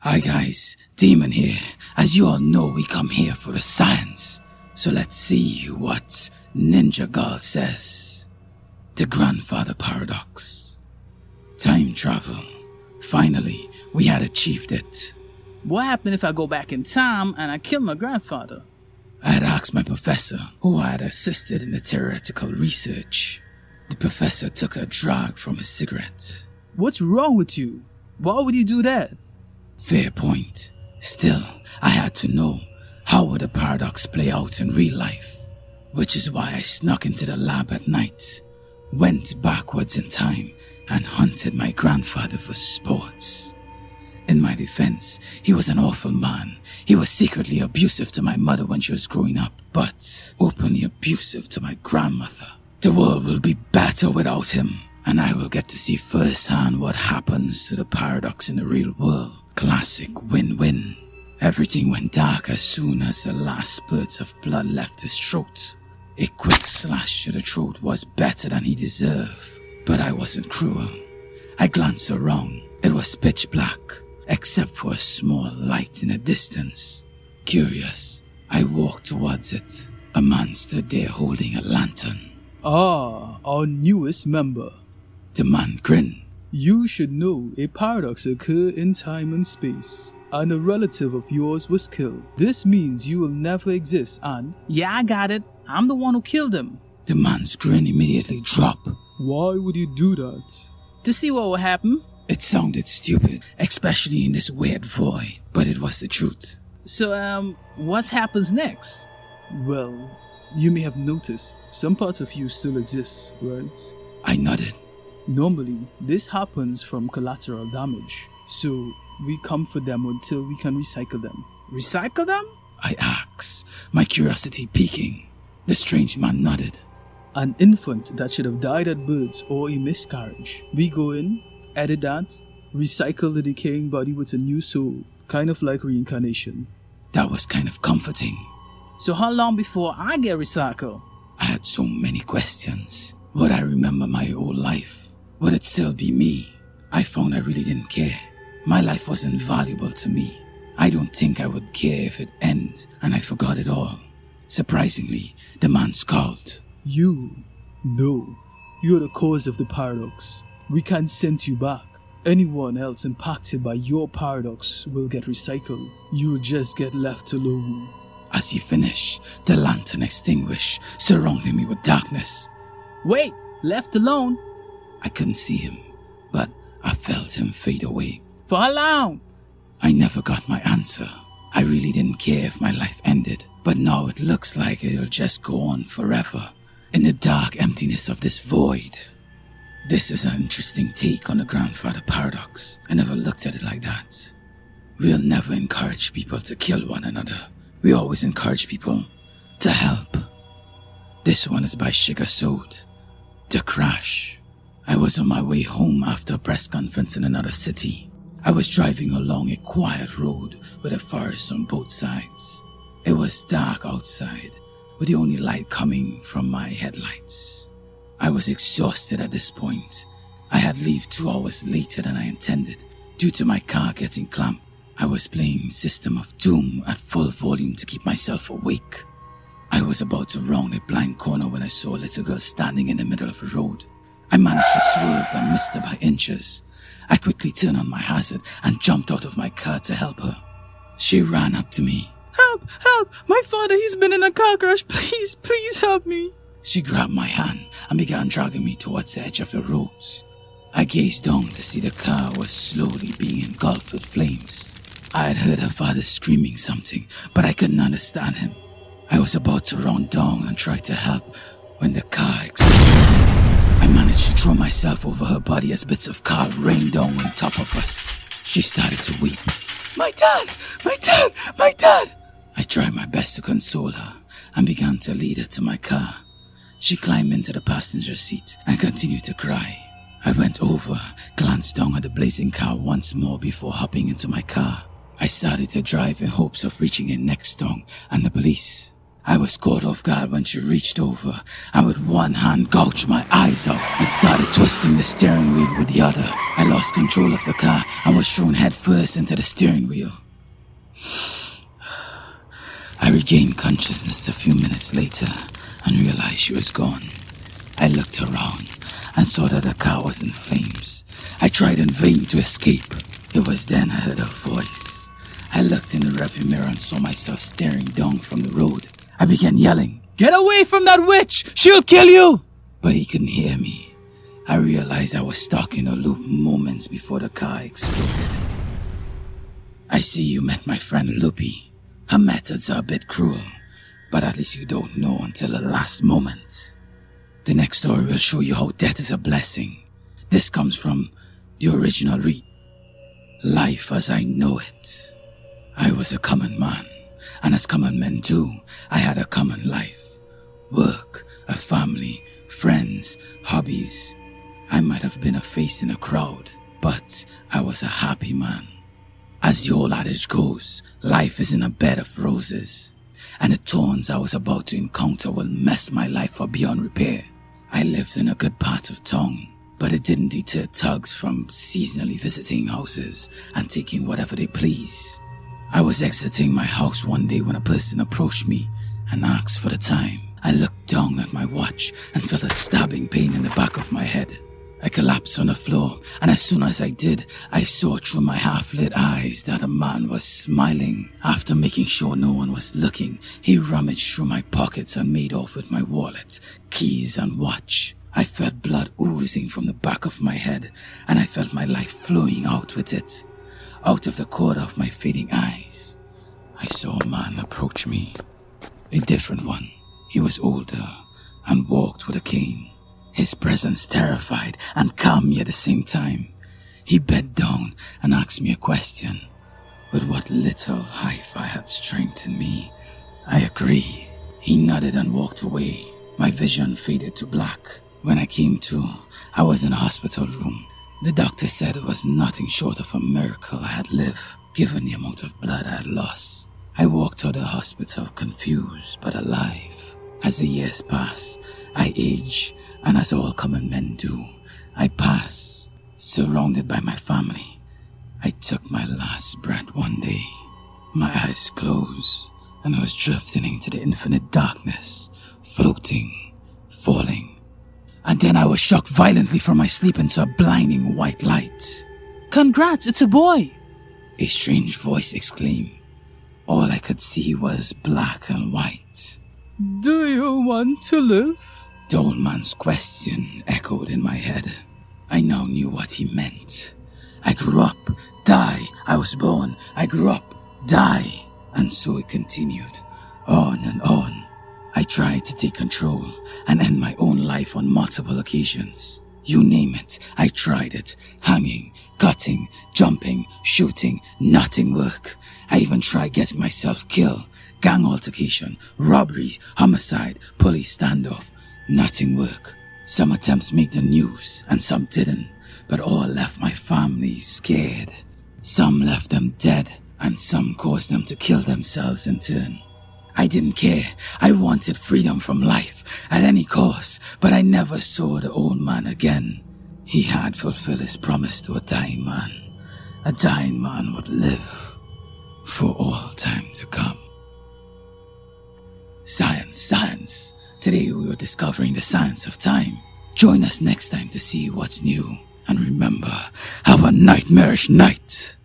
Hi guys, Demon here. As you all know, we come here for the science. So let's see what Ninja Girl says. The Grandfather Paradox. Time travel. Finally, we had achieved it. What happened if I go back in time and I kill my grandfather? I had asked my professor, who had assisted in the theoretical research. The professor took a drag from his cigarette. What's wrong with you? Why would you do that? Fair point. Still, I had to know, how would the paradox play out in real life? Which is why I snuck into the lab at night, went backwards in time, and hunted my grandfather for sports. In my defense, he was an awful man. He was secretly abusive to my mother when she was growing up, but openly abusive to my grandmother. The world will be better without him, and I will get to see firsthand what happens to the paradox in the real world. Classic win-win. Everything went dark as soon as the last spurts of blood left his throat. A quick slash to the throat was better than he deserved, but I wasn't cruel. I glanced around. It was pitch black, except for a small light in the distance. Curious, I walked towards it. A man stood there holding a lantern. Our newest member. The man grinned. You should know a paradox occurred in time and space, and a relative of yours was killed. This means you will never exist and... Yeah, I got it. I'm the one who killed him. The man's grin immediately dropped. Why would you do that? To see what would happen. It sounded stupid, especially in this weird void, but it was the truth. So, what happens next? Well, you may have noticed some parts of you still exist, right? I nodded. Normally, this happens from collateral damage, so we comfort them until we can recycle them. Recycle them? I asked, my curiosity piquing. The strange man nodded. An infant that should have died at birth or a miscarriage. We go in, edit that, recycle the decaying body with a new soul, kind of like reincarnation. That was kind of comforting. So how long before I get recycled? I had so many questions. Would I remember my old life? Would it still be me? I found I really didn't care. My life wasn't valuable to me. I don't think I would care if it ended and I forgot it all. Surprisingly, the man scowled. No, you're the cause of the paradox. We can't send you back. Anyone else impacted by your paradox will get recycled. You'll just get left alone. As he finished, the lantern extinguished, surrounding me with darkness. Wait, left alone? I couldn't see him, but I felt him fade away. For how long? I never got my answer. I really didn't care if my life ended, but now it looks like it'll just go on forever, in the dark emptiness of this void. This is an interesting take on the grandfather paradox. I never looked at it like that. We'll never encourage people to kill one another. We always encourage people to help. This one is by Sugar Soul. The Crash. I was on my way home after a press conference in another city. I was driving along a quiet road with a forest on both sides. It was dark outside, with the only light coming from my headlights. I was exhausted at this point. I had leave 2 hours later than I intended, due to my car getting clamped. I was playing System of Doom at full volume to keep myself awake. I was about to round a blind corner when I saw a little girl standing in the middle of the road. I managed to swerve and missed her by inches. I quickly turned on my hazard and jumped out of my car to help her. She ran up to me. Help! My father, he's been in a car crash. Please help me. She grabbed my hand and began dragging me towards the edge of the road. I gazed down to see the car was slowly being engulfed with flames. I had heard her father screaming something, but I couldn't understand him. I was about to run down and try to help when the car exploded. I managed to throw myself over her body as bits of car rained down on top of us. She started to weep. My dad! I tried my best to console her and began to lead her to my car. She climbed into the passenger seat and continued to cry. I went over, glanced down at the blazing car once more before hopping into my car. I started to drive in hopes of reaching the next town and the police. I was caught off guard when she reached over and with one hand gouged my eyes out and started twisting the steering wheel with the other. I lost control of the car and was thrown headfirst into the steering wheel. I regained consciousness a few minutes later and realized she was gone. I looked around and saw that the car was in flames. I tried in vain to escape. It was then I heard her voice. I looked in the rearview mirror and saw myself staring down from the road. I began yelling, "Get away from that witch! She'll kill you!" But he couldn't hear me. I realized I was stuck in a loop moments before the car exploded. I see you met my friend Loopy. Her methods are a bit cruel, but at least you don't know until the last moment. The next story will show you how death is a blessing. This comes from the original read. Life as I know it. I was a common man, and as common men do, I had a common life. Work, a family, friends, hobbies. I might have been a face in a crowd, but I was a happy man. As the old adage goes, life isn't a bed of roses, and the thorns I was about to encounter will mess my life up beyond repair. I lived in a good part of town, but it didn't deter thugs from seasonally visiting houses and taking whatever they please. I was exiting my house one day when a person approached me and asked for the time. I looked down at my watch and felt a stabbing pain in the back of my head. I collapsed on the floor, and as soon as I did, I saw through my half-lit eyes that a man was smiling. After making sure no one was looking, he rummaged through my pockets and made off with my wallet, keys, and watch. I felt blood oozing from the back of my head, and I felt my life flowing out with it. Out of the corner of my fading eyes, I saw a man approach me. A different one. He was older and walked with a cane. His presence terrified and calmed me at the same time. He bent down and asked me a question. With what little life I had strength in me, I agreed. He nodded and walked away. My vision faded to black. When I came to, I was in a hospital room. The doctor said it was nothing short of a miracle I had lived, given the amount of blood I had lost. I walked out of the hospital confused but alive. As the years passed, I aged, and as all common men do, I passed, surrounded by my family. I took my last breath one day. My eyes closed, and I was drifting into the infinite darkness, floating, falling. And then I was shocked violently from my sleep into a blinding white light. "Congrats, it's a boy!" a strange voice exclaimed. All I could see was black and white. Do you want to live? The old man's question echoed in my head. I now knew what he meant. I grew up, die, I was born, I grew up, die, and so it continued, on and on. I tried to take control and end my own life on multiple occasions. You name it, I tried it. Hanging, cutting, jumping, shooting, nothing worked. I even tried getting myself killed. Gang altercation, robbery, homicide, police standoff. Nothing worked. Some attempts made the news and some didn't, but all left my family scared. Some left them dead and some caused them to kill themselves in turn. I didn't care. I wanted freedom from life at any cost, but I never saw the old man again. He had fulfilled his promise to a dying man. A dying man would live for all time to come. Science. Today we were discovering the science of time. Join us next time to see what's new. And remember, have a nightmarish night.